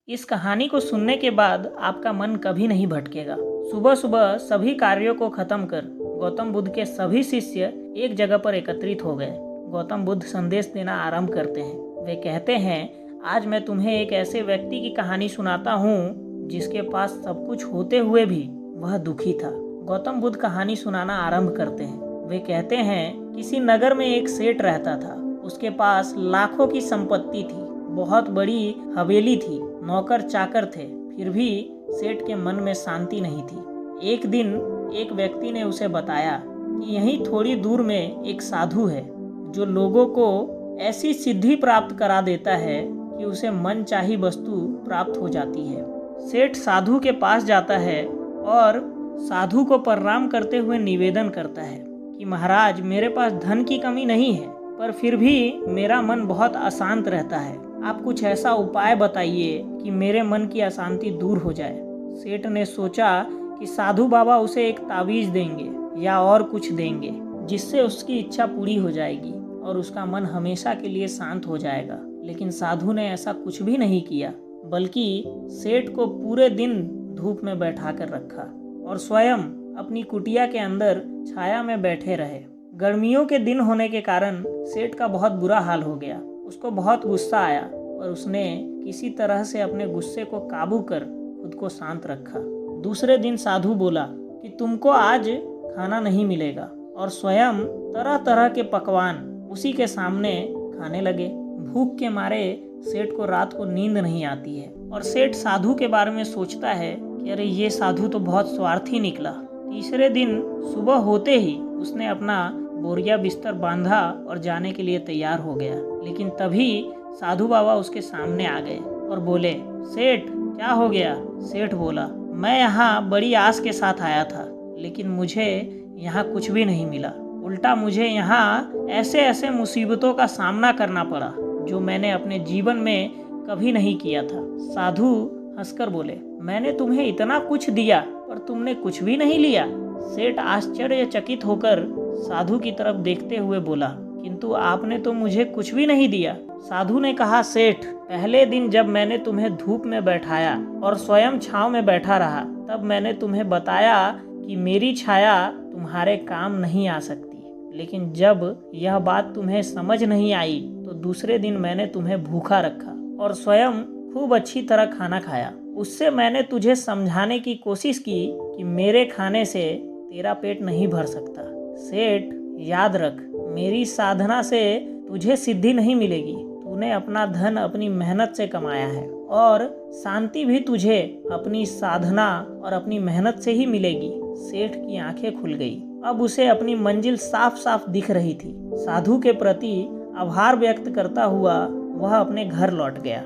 इस कहानी को सुनने के बाद आपका मन कभी नहीं भटकेगा। सुबह सुबह सभी कार्यों को खत्म कर गौतम बुद्ध के सभी शिष्य एक जगह पर एकत्रित हो गए। गौतम बुद्ध संदेश देना आरंभ करते हैं। वे कहते हैं, आज मैं तुम्हें एक ऐसे व्यक्ति की कहानी सुनाता हूँ जिसके पास सब कुछ होते हुए भी वह दुखी था। गौतम बुद्ध कहानी सुनाना आरंभ करते हैं। वे कहते हैं, किसी नगर में एक सेठ रहता था। उसके पास लाखों की संपत्ति थी, बहुत बड़ी हवेली थी, नौकर चाकर थे, फिर भी सेठ के मन में शांति नहीं थी। एक दिन एक व्यक्ति ने उसे बताया कि यहीं थोड़ी दूर में एक साधु है जो लोगों को ऐसी सिद्धि प्राप्त करा देता है कि उसे मनचाही वस्तु प्राप्त हो जाती है। सेठ साधु के पास जाता है और साधु को प्रणाम करते हुए निवेदन करता है कि महाराज, मेरे पास धन की कमी नहीं है, पर फिर भी मेरा मन बहुत अशांत रहता है। आप कुछ ऐसा उपाय बताइए कि मेरे मन की अशांति दूर हो जाए। सेठ ने सोचा कि साधु बाबा उसे एक तावीज देंगे या और कुछ देंगे जिससे उसकी इच्छा पूरी हो जाएगी और उसका मन हमेशा के लिए शांत हो जाएगा। लेकिन साधु ने ऐसा कुछ भी नहीं किया, बल्कि सेठ को पूरे दिन धूप में बैठा कर रखा और स्वयं अपनी कुटिया के अंदर छाया में बैठे रहे। गर्मियों के दिन होने के कारण सेठ का बहुत बुरा हाल हो गया। उसको बहुत गुस्सा आया और उसने किसी तरह से अपने गुस्से को काबू कर खुद को शांत रखा। दूसरे दिन साधु बोला कि तुमको आज खाना नहीं मिलेगा और स्वयं तरह तरह के पकवान उसी के सामने खाने लगे। भूख के मारे सेठ को रात को नींद नहीं आती है और सेठ साधु के बारे में सोचता है कि अरे ये साधु तो बहुत स्वार्थी निकला। तीसरे दिन सुबह होते ही उसने अपना बोरिया बिस्तर बांधा और जाने के लिए तैयार हो गया। लेकिन तभी साधु बाबा उसके सामने आ गए और बोले, सेठ क्या हो गया? सेठ बोला, मैं यहाँ बड़ी आस के साथ आया था, लेकिन मुझे यहाँ कुछ भी नहीं मिला। उल्टा मुझे यहाँ ऐसे ऐसे मुसीबतों का सामना करना पड़ा जो मैंने अपने जीवन में कभी नहीं किया था। साधु हंसकर बोले, मैंने तुम्हें इतना कुछ दिया पर तुमने कुछ भी नहीं लिया। सेठ आश्चर्यचकित होकर साधु की तरफ देखते हुए बोला, किंतु आपने तो मुझे कुछ भी नहीं दिया। साधु ने कहा, सेठ, पहले दिन जब मैंने तुम्हें धूप में बैठाया और स्वयं छांव में बैठा रहा, तब मैंने तुम्हें बताया कि मेरी छाया तुम्हारे काम नहीं आ सकती। लेकिन जब यह बात तुम्हें समझ नहीं आई तो दूसरे दिन मैंने तुम्हें भूखा रखा और स्वयं खूब अच्छी तरह खाना खाया। उससे मैंने तुझे समझाने की कोशिश की कि मेरे खाने से तेरा पेट नहीं भर सकता। सेठ, याद रख, मेरी साधना से तुझे सिद्धि नहीं मिलेगी। तूने अपना धन अपनी मेहनत से कमाया है और शांति भी तुझे अपनी साधना और अपनी मेहनत से ही मिलेगी। सेठ की आंखें खुल गई। अब उसे अपनी मंजिल साफ साफ दिख रही थी। साधु के प्रति आभार व्यक्त करता हुआ वह अपने घर लौट गया।